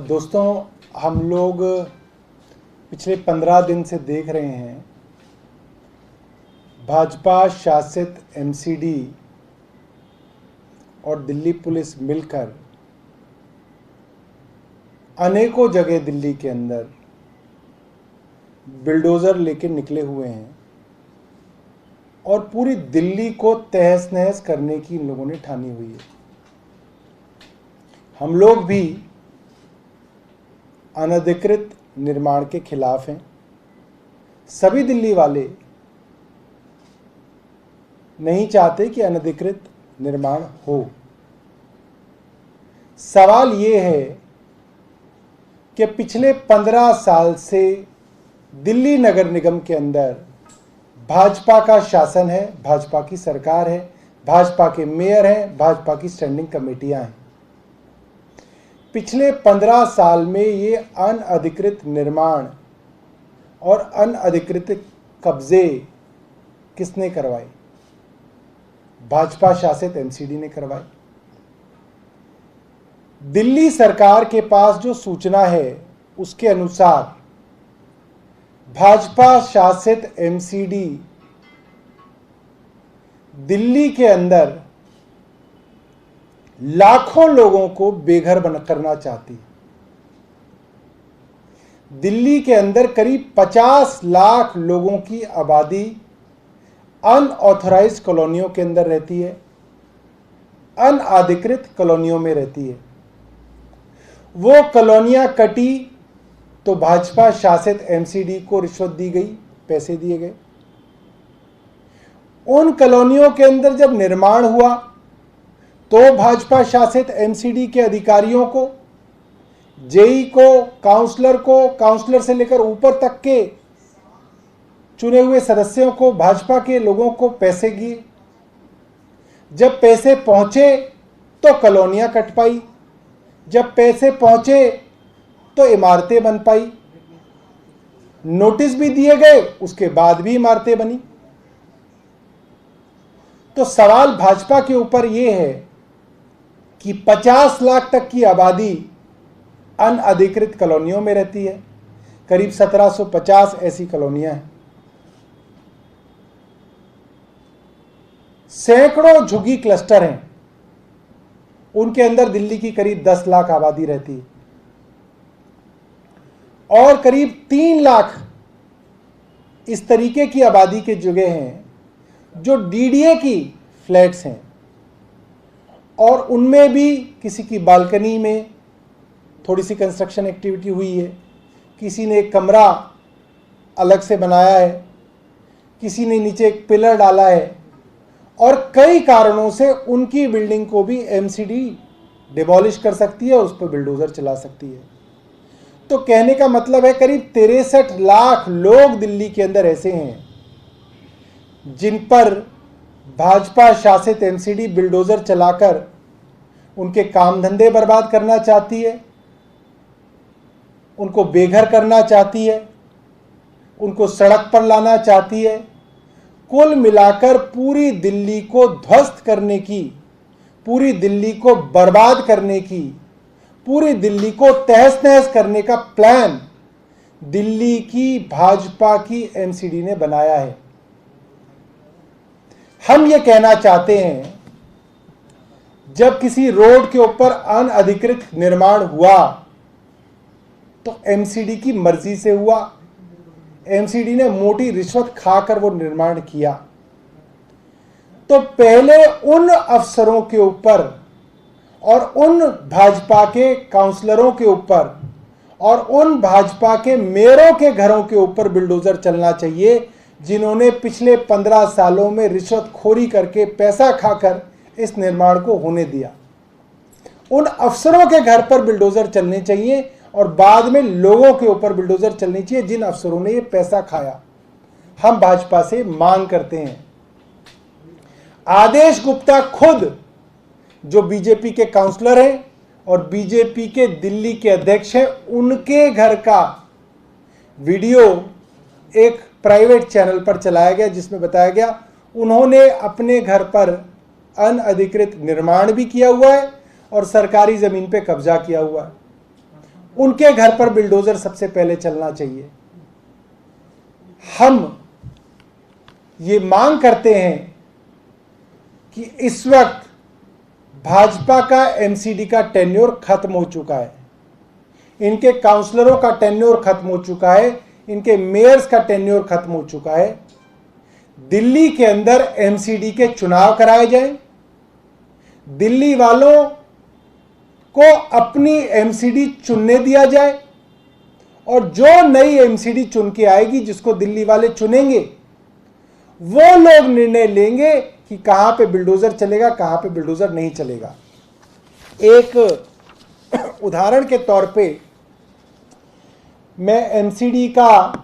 दोस्तों, हम लोग पिछले 15 दिन से देख रहे हैं भाजपा शासित एमसीडी और दिल्ली पुलिस मिलकर अनेकों जगह दिल्ली के अंदर बिल्डोज़र लेके निकले हुए हैं और पूरी दिल्ली को तहस नहस करने की इन लोगों ने ठानी हुई है। हम लोग भी अनधिकृत निर्माण के खिलाफ हैं। सभी दिल्ली वाले नहीं चाहते कि अनधिकृत निर्माण हो। सवाल ये है कि पिछले 15 साल से दिल्ली नगर निगम के अंदर भाजपा का शासन है, भाजपा की सरकार है, भाजपा के मेयर हैं, भाजपा की स्टैंडिंग कमेटियां हैं। पिछले 15 साल में ये अनअधिकृत निर्माण और अनअधिकृत कब्जे किसने करवाए? भाजपा शासित एमसीडी ने करवाए। दिल्ली सरकार के पास जो सूचना है उसके अनुसार भाजपा शासित एमसीडी दिल्ली के अंदर लाखों लोगों को बेघर करना चाहती है। दिल्ली के अंदर करीब 50 लाख लोगों की आबादी अनऑथराइज्ड कॉलोनियों के अंदर रहती है, अनअधिकृत कॉलोनियों में रहती है। वो कॉलोनियां कटी तो भाजपा शासित एमसीडी को रिश्वत दी गई, पैसे दिए गए। उन कॉलोनियों के अंदर जब निर्माण हुआ तो भाजपा शासित एमसीडी के अधिकारियों को, जेई को, काउंसलर से लेकर ऊपर तक के चुने हुए सदस्यों को, भाजपा के लोगों को पैसे दिए। जब पैसे पहुंचे तो कॉलोनियां कट पाई, जब पैसे पहुंचे तो इमारतें बन पाई। नोटिस भी दिए गए, उसके बाद भी इमारतें बनी। तो सवाल भाजपा के ऊपर यह है कि 50 लाख तक की आबादी अनअधिकृत कॉलोनियों में रहती है। करीब 1750 ऐसी कॉलोनियां हैं। सैकड़ों झुग्गी क्लस्टर हैं, उनके अंदर दिल्ली की करीब 10 लाख आबादी रहती है और करीब 3 लाख इस तरीके की आबादी के जगह हैं जो डीडीए की फ्लैट्स हैं और उनमें भी किसी की बालकनी में थोड़ी सी कंस्ट्रक्शन एक्टिविटी हुई है, किसी ने एक कमरा अलग से बनाया है, किसी ने नीचे एक पिलर डाला है और कई कारणों से उनकी बिल्डिंग को भी एमसीडी डिमोलिश कर सकती है, उस पर बिल्डोजर चला सकती है। तो कहने का मतलब है करीब 63 लाख लोग दिल्ली के अंदर ऐसे हैं जिन पर भाजपा शासित एमसीडी बिल्डोजर चलाकर उनके काम धंधे बर्बाद करना चाहती है, उनको बेघर करना चाहती है, उनको सड़क पर लाना चाहती है। कुल मिलाकर पूरी दिल्ली को ध्वस्त करने की, पूरी दिल्ली को बर्बाद करने की, पूरी दिल्ली को तहस नहस करने का प्लान दिल्ली की भाजपा की एमसीडी ने बनाया है। हम ये कहना चाहते हैं, जब किसी रोड के ऊपर अनअधिकृत निर्माण हुआ तो एमसीडी की मर्जी से हुआ। एमसीडी ने मोटी रिश्वत खाकर वो निर्माण किया। तो पहले उन अफसरों के ऊपर और उन भाजपा के काउंसलरों के ऊपर और उन भाजपा के मेयरों के घरों के ऊपर बिल्डोजर चलना चाहिए जिन्होंने पिछले 15 सालों में रिश्वतखोरी करके पैसा खाकर इस निर्माण को होने दिया। उन अफसरों के घर पर बिल्डोजर चलने चाहिए और बाद में लोगों के ऊपर बिल्डोजर चलनी चाहिए जिन अफसरों ने ये पैसा खाया। हम भाजपा से मांग करते हैं, आदेश गुप्ता खुद जो बीजेपी के काउंसलर हैं और बीजेपी के दिल्ली के अध्यक्ष हैं, उनके घर का वीडियो एक प्राइवेट चैनल पर चलाया गया जिसमें बताया गया उन्होंने अपने घर पर अनअधिकृत निर्माण भी किया हुआ है और सरकारी ज़मीन पे कब्जा किया हुआ है। उनके घर पर बिल्डोजर सबसे पहले चलना चाहिए। हम ये मांग करते हैं कि इस वक्त भाजपा का एमसीडी का टेन्योर खत्म हो चुका है, इनके काउंसलरों का टेन्योर खत्म हो चुका है, इनके मेयर्स का टेन्योर खत्म हो चुका है। दिल्ली के अंदर एमसीडी के चुनाव कराए जाएं, दिल्ली वालों को अपनी एमसीडी चुनने दिया जाए और जो नई एमसीडी चुन के आएगी, जिसको दिल्ली वाले चुनेंगे, वो लोग निर्णय लेंगे कि कहां पे बिल्डोजर चलेगा, कहां पे बिल्डोजर नहीं चलेगा। एक उदाहरण के तौर पे मैं एमसीडी का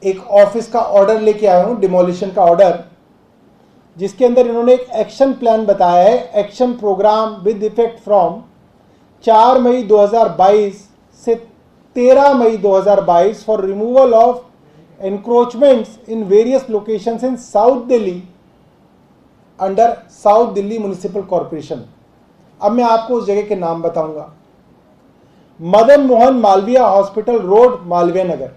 एक ऑफिस का ऑर्डर लेके आया हूं, डिमोलिशन का ऑर्डर, जिसके अंदर इन्होंने एक एक्शन प्लान बताया है, action programme with effect from 4 May 2022 से 13 May 2022 for removal of encroachments in various locations in south Delhi under south Delhi municipal corporation. अब मैं आपको उस जगह के नाम बताऊंगा। Madan Mohan Malviya hospital road, Malviya Nagar.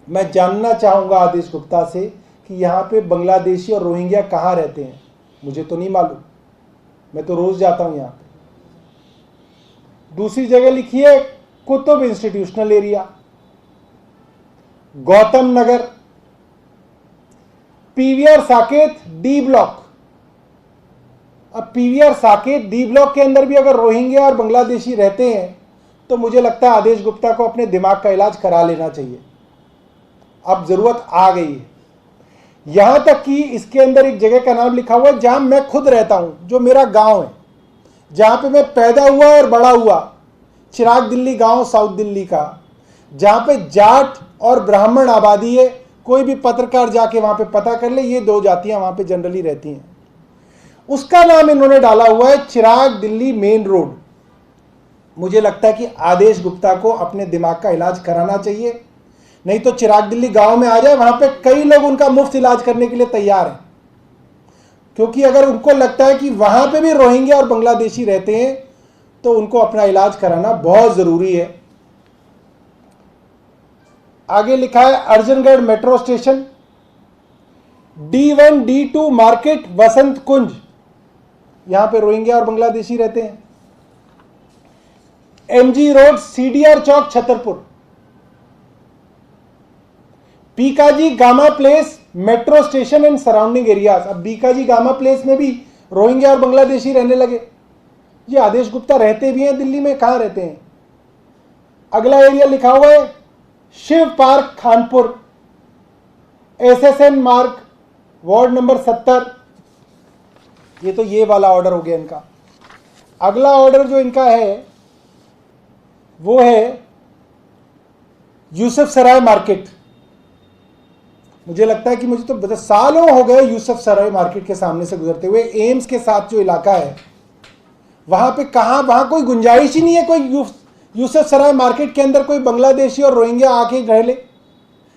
मैं जानना चाहूंगा आदेश गुप्ता से कि यहाँ पे बांग्लादेशी और रोहिंग्या कहाँ रहते हैं, मुझे तो नहीं मालूम, मैं तो रोज जाता हूँ यहाँ पे। दूसरी जगह लिखी है Qutub institutional area, Gautam Nagar, PVR Saket D block. अब पीवीआर साकेत डी ब्लॉक के अंदर भी अगर रोहिंग्या और बांग्लादेशी रहते हैं तो मुझे लगता है आदेश गुप्ता को अपने दिमाग का इलाज करा लेना चाहिए। अब जरूरत आ गई है। यहां तक कि इसके अंदर एक जगह का नाम लिखा हुआ है जहां मैं खुद रहता हूं, जो मेरा गांव है, जहां पे मैं पैदा हुआ और बड़ा हुआ, चिराग दिल्ली गांव साउथ दिल्ली का, जहां पे जाट और ब्राह्मण आबादी है। कोई भी पत्रकार जाके वहां पे पता कर ले, ये दो जातियां वहां पे जनरली रहती हैं। उसका नाम इन्होंने डाला हुआ है चिराग दिल्ली मेन रोड। मुझे लगता है कि आदेश गुप्ता को अपने दिमाग का इलाज कराना चाहिए, नहीं तो चिराग दिल्ली गांव में आ जाए, वहां पे कई लोग उनका मुफ्त इलाज करने के लिए तैयार हैं। क्योंकि अगर उनको लगता है कि वहां पे भी रोहिंग्या और बांग्लादेशी रहते हैं तो उनको अपना इलाज कराना बहुत जरूरी है। आगे लिखा है Arjangarh metro station, D1 D2 market Vasant Kunj, यहां पे रोहिंग्या और बांग्लादेशी रहते हैं। MG road CDR Chowk Chhatarpur, Bhikaji Cama place metro station and surrounding areas. अब बीकाजी गामा प्लेस में भी रोहिंग्या और बांग्लादेशी रहने लगे। ये आदेश गुप्ता रहते भी हैं दिल्ली में, कहां रहते हैं? अगला एरिया लिखा हुआ है शिव पार्क खानपुर, SSN मार्ग, वार्ड नंबर 70। ये तो ये वाला ऑर्डर हो गया इनका। अगला ऑर्डर जो इनका है वो है यूसुफ सराय मार्केट। मुझे लगता है कि मुझे तो सालों हो गए यूसुफ सराय मार्केट के सामने से गुजरते हुए। एम्स के साथ जो इलाका है वहां पे कहां, वहां कोई गुंजाइश ही नहीं है कोई यूसुफ सराय मार्केट के अंदर कोई बांग्लादेशी और रोहिंग्या आके रह ले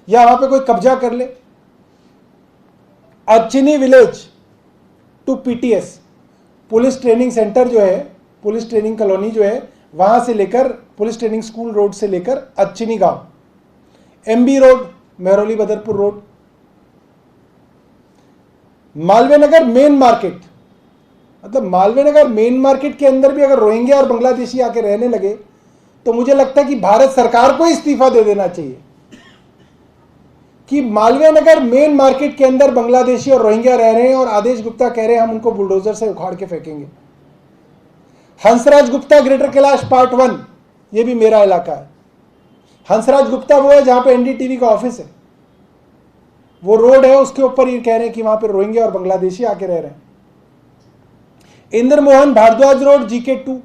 या वहां पे कोई कब्जा कर ले। Archini village to PTS, police training centre जो है, पुलिस ट्रेनिंग कॉलोनी जो है, वहां से लेकर पुलिस ट्रेनिंग स्कूल रोड से लेकर अर्चिनी गांव, MB road, Mehrauli Badarpur road, Malviya Nagar main market. मतलब मालवीय नगर मेन मार्केट के अंदर भी अगर रोहिंग्या और बांग्लादेशी आके रहने लगे तो मुझे लगता है कि भारत सरकार को इस्तीफा दे देना चाहिए कि मालवीय नगर मेन मार्केट के अंदर बांग्लादेशी और रोहिंग्या रह रहे हैं और आदेश गुप्ता कह रहे हैं हम उनको बुलडोजर से उखाड़ के फेंकेंगे। हंसराज गुप्ता ग्रेटर कैलाश पार्ट 1, ये भी मेरा इलाका है। हंसराज गुप्ता वो है जहां पे NDTV का ऑफिस है, वो रोड है, उसके ऊपर ये कह रहे हैं कि वहां पे रोहिंग्या और बांग्लादेशी आके रह रहे हैं। Indra Mohan Bhardwaj road GK2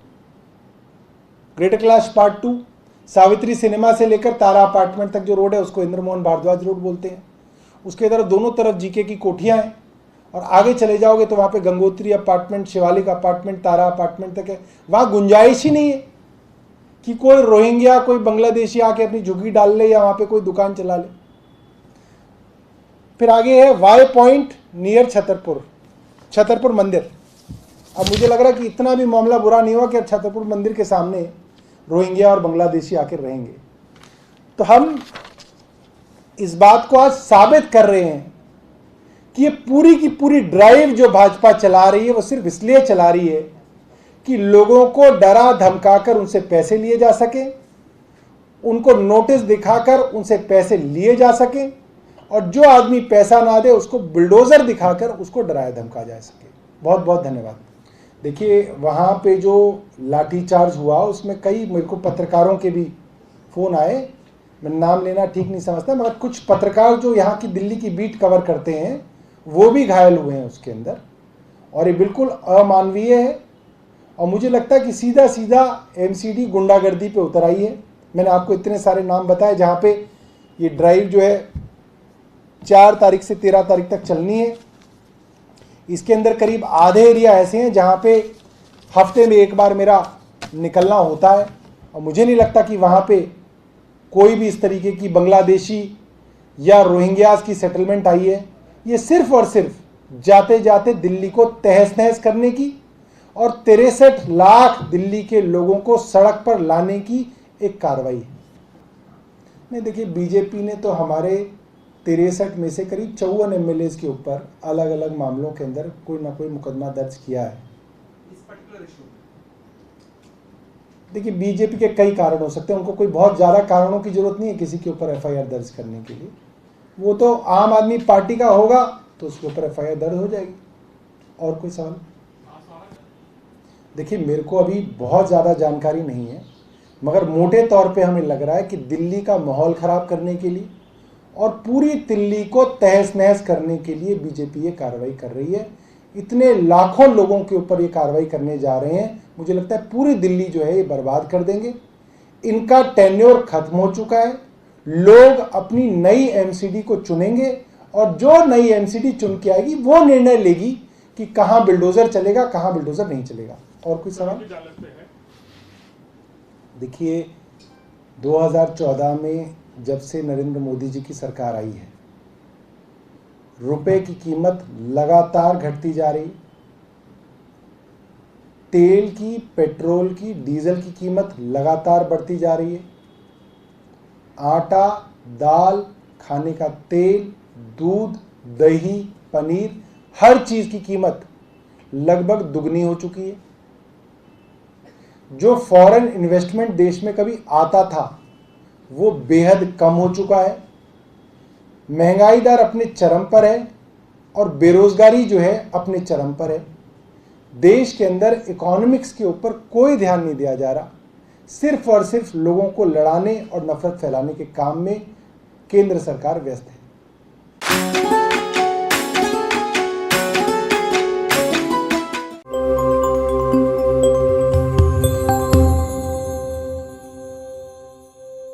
greater Kailash part 2, Savitri cinema से लेकर तारा अपार्टमेंट तक जो रोड है उसको इंद्र मोहन भारद्वाज रोड बोलते हैं। उसके इधर दोनों तरफ GK की कोठियां हैं और आगे चले जाओगे तो वहां पे गंगोत्री अपार्टमेंट, शिवालिक अपार्टमेंट, तारा अपार्टमेंट तक है। वहां गुंजाइश ही नहीं है कि कोई रोहिंग्या, कोई बांग्लादेशी आके अपनी झुग्गी डाल ले या वहां पे कोई दुकान चला ले। फिर आगे है वाई पॉइंट नियर छतरपुर मंदिर। अब मुझे लग रहा है कि इतना भी मामला बुरा नहीं हुआ कि अब छतरपुर मंदिर के सामने रोहिंग्या और बांग्लादेशी आकर रहेंगे। तो हम इस बात को आज साबित कर रहे हैं कि ये पूरी की पूरी ड्राइव जो भाजपा चला रही है वो सिर्फ इसलिए चला रही है कि लोगों को डरा धमकाकर उनसे पैसे लिए जा सके, उनको नोटिस दिखाकर उनसे पैसे लिए जा सके, और जो आदमी पैसा ना दे उसको बुलडोजर दिखाकर उसको डराया धमका जा सके। बहुत बहुत धन्यवाद। देखिए, वहाँ पे जो लाठीचार्ज हुआ उसमें कई मेरे को पत्रकारों के भी फ़ोन आए, मैं नाम लेना ठीक नहीं समझता, मगर कुछ पत्रकार जो यहाँ की दिल्ली की बीट कवर करते हैं वो भी घायल हुए हैं उसके अंदर, और ये बिल्कुल अमानवीय है। और मुझे लगता है कि सीधा सीधा एमसीडी गुंडागर्दी पे उतर आई है। मैंने आपको इतने सारे नाम बताए जहाँ पे ये ड्राइव जो है 4 तारीख से 13 तारीख तक चलनी है। इसके अंदर करीब आधे एरिया ऐसे हैं जहाँ पे हफ्ते में एक बार मेरा निकलना होता है, और मुझे नहीं लगता कि वहाँ पे कोई भी इस तरीके की बांग्लादेशी या रोहिंग्यास की सेटलमेंट आई है। ये सिर्फ और सिर्फ जाते जाते दिल्ली को तहस नहस करने की और 63 लाख दिल्ली के लोगों को सड़क पर लाने की एक कार्रवाई है। नहीं, देखिए, बीजेपी ने तो हमारे 63 में से करीब 54 एमएलएज के ऊपर अलग अलग मामलों के अंदर कोई ना कोई मुकदमा दर्ज किया है। देखिए, बीजेपी के कई कारण हो सकते हैं, उनको कोई बहुत ज़्यादा कारणों की जरूरत नहीं है किसी के ऊपर एफआईआर दर्ज करने के लिए। वो तो आम आदमी पार्टी का होगा तो उसके ऊपर एफआईआर दर्ज हो जाएगी। और कोई सवाल? देखिए, मेरे को अभी बहुत ज़्यादा जानकारी नहीं है, मगर मोटे तौर पे हमें लग रहा है कि दिल्ली का माहौल ख़राब करने के लिए और पूरी दिल्ली को तहस नहस करने के लिए बीजेपी ये कार्रवाई कर रही है। इतने लाखों लोगों के ऊपर ये कार्रवाई करने जा रहे हैं, मुझे लगता है पूरी दिल्ली जो है ये बर्बाद कर देंगे। इनका टेन्योर खत्म हो चुका है। लोग अपनी नई एमसीडी को चुनेंगे, और जो नई एमसीडी चुन के आएगी वो निर्णय लेगी कि कहाँ बुलडोजर चलेगा, कहाँ बुलडोजर नहीं चलेगा। और कोई सवाल? देखिए, 2014 में जब से नरेंद्र मोदी जी की सरकार आई है, रुपए की कीमत लगातार घटती जा रही। तेल की, पेट्रोल की, डीजल की कीमत लगातार बढ़ती जा रही है। आटा, दाल, खाने का तेल, दूध, दही, पनीर, हर चीज की कीमत लगभग दुगनी हो चुकी है। जो फॉरेन इन्वेस्टमेंट देश में कभी आता था वो बेहद कम हो चुका है। महंगाई दर अपने चरम पर है और बेरोजगारी जो है अपने चरम पर है। देश के अंदर इकोनॉमिक्स के ऊपर कोई ध्यान नहीं दिया जा रहा। सिर्फ और सिर्फ लोगों को लड़ाने और नफरत फैलाने के काम में केंद्र सरकार व्यस्त है।